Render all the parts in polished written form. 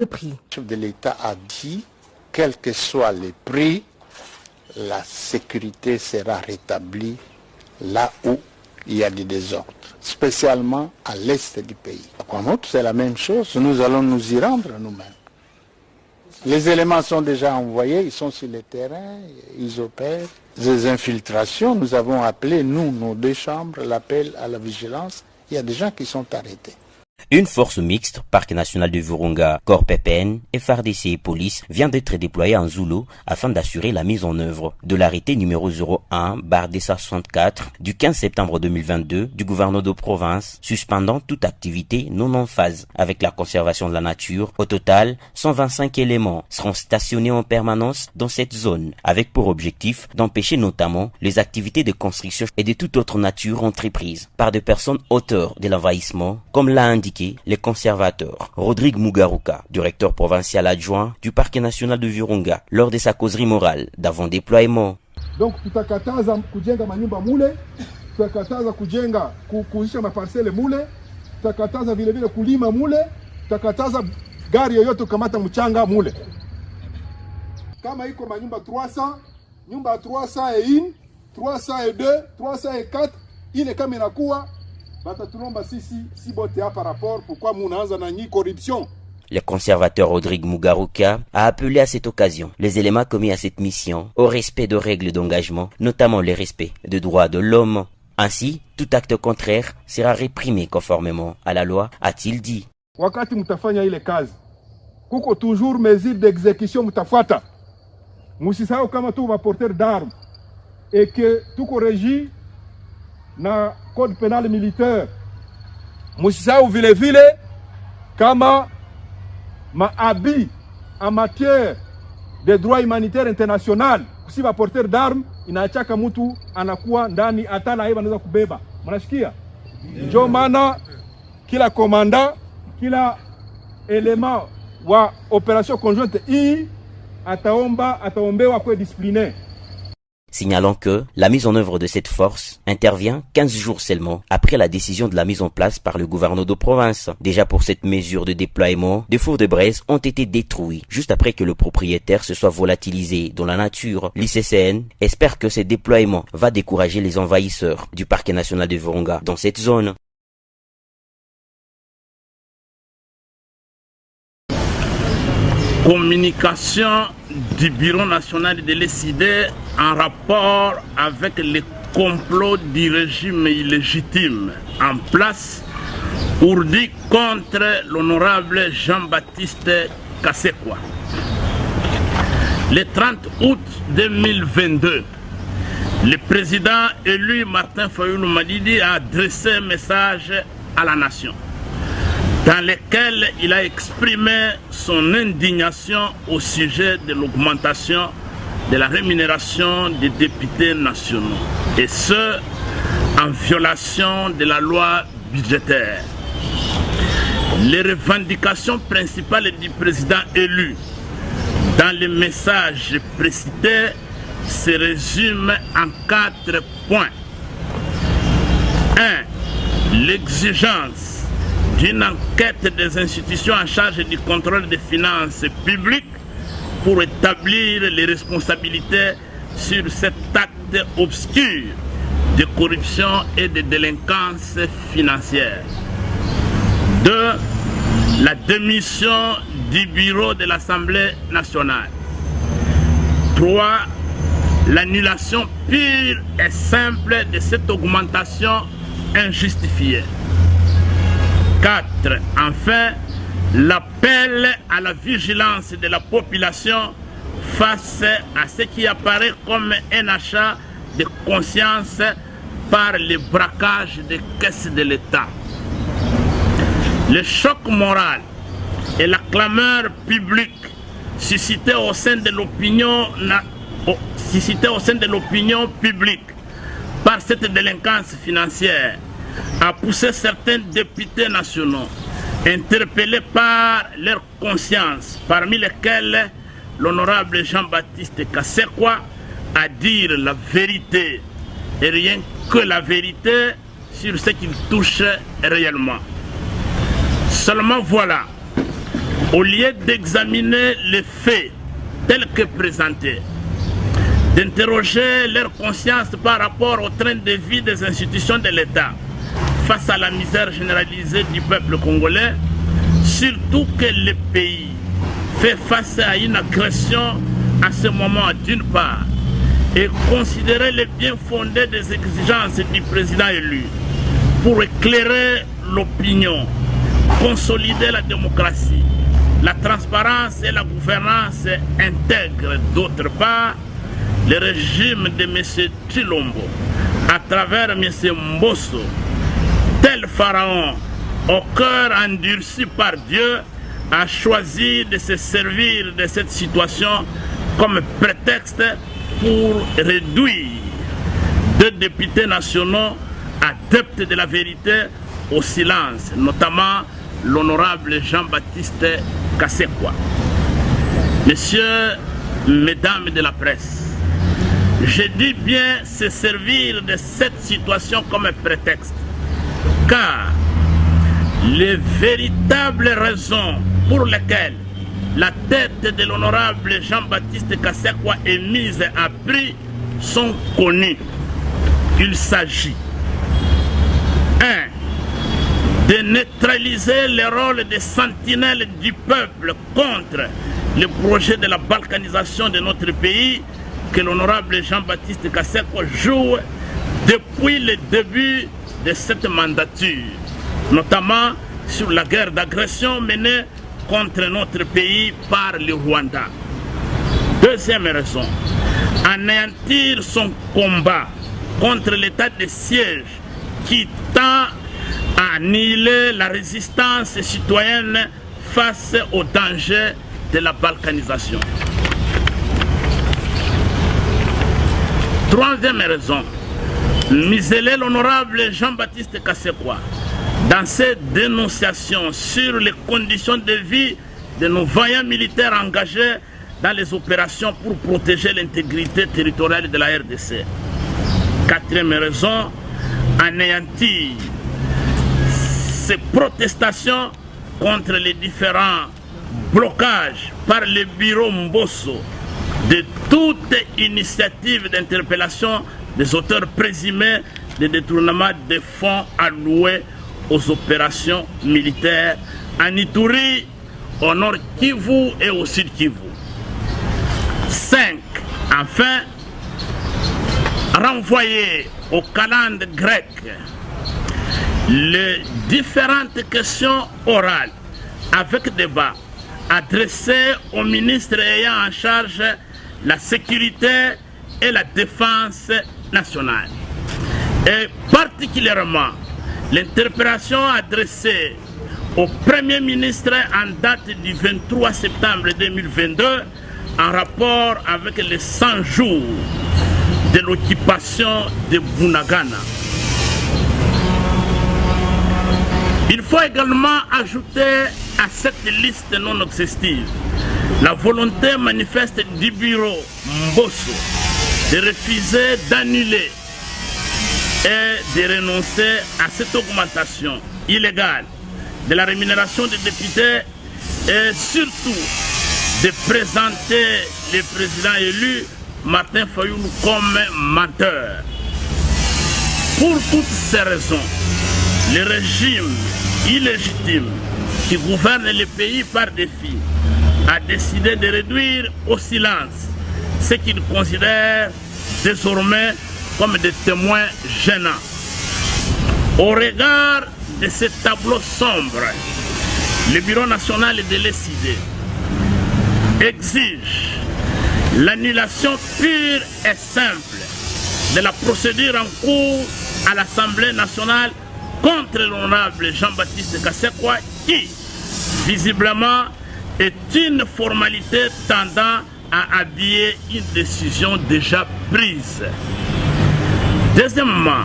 Le prix. Le chef de l'État a dit, quels que soient les prix, la sécurité sera rétablie là où il y a des désordres, spécialement à l'est du pays. En outre, c'est la même chose, nous allons nous y rendre nous-mêmes. Les éléments sont déjà envoyés, ils sont sur le terrain, ils opèrent. Des infiltrations, nous avons appelé, nous, nos deux chambres, l'appel à la vigilance. Il y a des gens qui sont arrêtés. Une force mixte, Parc national de Virunga, Corps PPN, FARDC et police vient d'être déployée en Zulu afin d'assurer la mise en œuvre de l'arrêté numéro 01/64 du 15 septembre 2022 du gouverneur de province suspendant toute activité non en phase avec la conservation de la nature. Au total, 125 éléments seront stationnés en permanence dans cette zone avec pour objectif d'empêcher notamment les activités de construction et de toute autre nature entreprises par des personnes auteurs de l'envahissement, comme l'a indiqué les conservateurs. Rodrigue Mugaruka, directeur provincial adjoint du Parc national de Virunga, lors de sa causerie morale d'avant-déploiement. Donc tutakataza kujenga manyumba mule, tutakataza kujenga kuuzisha maparsele mule, tutakataza vile vile kulima mule, tutakataza gari yoyote kukamata mchanga mule. Kama iko manyumba 300, nyumba 301, 302, 304, ile kama inakuwa le conservateur Rodrigue Mugaruka a appelé à cette occasion les éléments commis à cette mission au respect de règles d'engagement, notamment le respect des droits de l'homme. Ainsi, tout acte contraire sera réprimé conformément à la loi, a-t-il dit. Wakati mutafanya ile kazi, kuko toujours mesure d'exécution mutafuata. Musisahau kama tu porteur d'armes et que tuko régi na code pénal militaire. Musisahau vile vile kama maabi en matière de droit humanitaire international, si va porter d'armes inaachaka mtu anakuwa ndani hata na yeye anaweza kubeba. Mnashikia? Ndio maana kila komanda, kila element wa opération conjointe hii ataombewa kwa discipliner. Signalons que la mise en œuvre de cette force intervient 15 jours seulement après la décision de la mise en place par le gouverneur de province. Déjà pour cette mesure de déploiement, des fours de braise ont été détruits juste après que le propriétaire se soit volatilisé dans la nature. L'ICCN espère que ce déploiement va décourager les envahisseurs du Parc national de Virunga dans cette zone. Communication du Bureau national de l'ECD en rapport avec les complots du régime illégitime en place ourdi contre l'honorable Jean-Baptiste Kasekwa. Le 30 août 2022, le président élu Martin Fayoulou Madidi a adressé un message à la nation dans lequel il a exprimé son indignation au sujet de l'augmentation de la rémunération des députés nationaux, et ce, en violation de la loi budgétaire. Les revendications principales du président élu dans le message précité se résument en 4 points. 1. L'exigence d'une enquête des institutions en charge du contrôle des finances publiques pour établir les responsabilités sur cet acte obscur de corruption et de délinquance financière. 2. La démission du bureau de l'Assemblée nationale. 3. L'annulation pure et simple de cette augmentation injustifiée. 4. Enfin, l'appel à la vigilance de la population face à ce qui apparaît comme un achat de conscience par le braquage des caisses de l'État. Le choc moral et la clameur publique suscités au sein de l'opinion publique par cette délinquance financière a poussé certains députés nationaux interpellés par leur conscience, parmi lesquels l'honorable Jean-Baptiste Kasekwa, à dire la vérité et rien que la vérité sur ce qu'il touche réellement. Seulement voilà, au lieu d'examiner les faits tels que présentés, d'interroger leur conscience par rapport au train de vie des institutions de l'État face à la misère généralisée du peuple congolais, surtout que le pays fait face à une agression à ce moment d'une part, et considérer le bien fondé des exigences du président élu pour éclairer l'opinion, consolider la démocratie, la transparence et la gouvernance intègre d'autre part, le régime de M. Tshilombo, à travers M. Mbosso, tel pharaon au cœur endurci par Dieu, a choisi de se servir de cette situation comme prétexte pour réduire deux députés nationaux adeptes de la vérité au silence, notamment l'honorable Jean-Baptiste Kasekwa. Messieurs, mesdames de la presse, je dis bien se servir de cette situation comme prétexte, car les véritables raisons pour lesquelles la tête de l'honorable Jean-Baptiste Kasekwa est mise à prix sont connues. Il s'agit 1. de neutraliser le rôle de sentinelle du peuple contre le projet de la balkanisation de notre pays que l'honorable Jean-Baptiste Kasekwa joue depuis le début de cette mandature, notamment sur la guerre d'agression menée contre notre pays par le Rwanda. Deuxième raison, anéantir son combat contre l'état de siège qui tend à annihiler la résistance citoyenne face au danger de la balkanisation. Troisième raison, museler l'honorable Jean-Baptiste Kasekwa dans ses dénonciations sur les conditions de vie de nos vaillants militaires engagés dans les opérations pour protéger l'intégrité territoriale de la RDC. Quatrième raison, anéantir ces protestations contre les différents blocages par le bureau Mbosso de toute initiative d'interpellation des auteurs présumés de détournement des fonds alloués aux opérations militaires en Ituri, au nord Kivu et au sud Kivu. 5. Enfin, renvoyer au calendrier grec les différentes questions orales avec débat adressées aux ministres ayant en charge la sécurité et la défense nationale. Et particulièrement l'interpellation adressée au Premier ministre en date du 23 septembre 2022 en rapport avec les 100 jours de l'occupation de Bunagana. Il faut également ajouter à cette liste non exhaustive la volonté manifeste du bureau Mbosso de refuser d'annuler et de renoncer à cette augmentation illégale de la rémunération des députés et surtout de présenter le président élu Martin Fayoulou comme menteur. Pour toutes ces raisons, le régime illégitime qui gouverne le pays par défi a décidé de réduire au silence ce qu'il considère désormais comme des témoins gênants. Au regard de ce tableau sombre, le Bureau national de l'ECD exige l'annulation pure et simple de la procédure en cours à l'Assemblée nationale contre l'honorable Jean-Baptiste Kasekwa qui, visiblement, est une formalité tendant à habiller une décision déjà prise. Deuxièmement,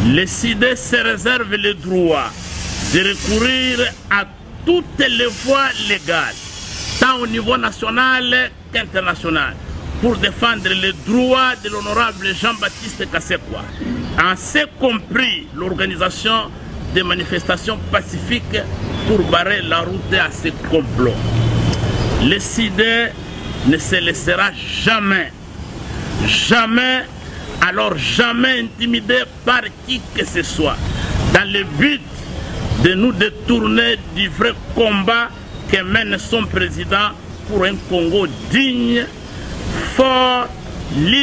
le CID se réserve le droit de recourir à toutes les voies légales, tant au niveau national qu'international, pour défendre les droits de l'honorable Jean-Baptiste Kasekwa, en ce compris l'organisation des manifestations pacifiques pour barrer la route à ces complots. Le SIDE ne se laissera jamais, alors jamais intimidé par qui que ce soit, dans le but de nous détourner du vrai combat que mène son président pour un Congo digne, fort, libre.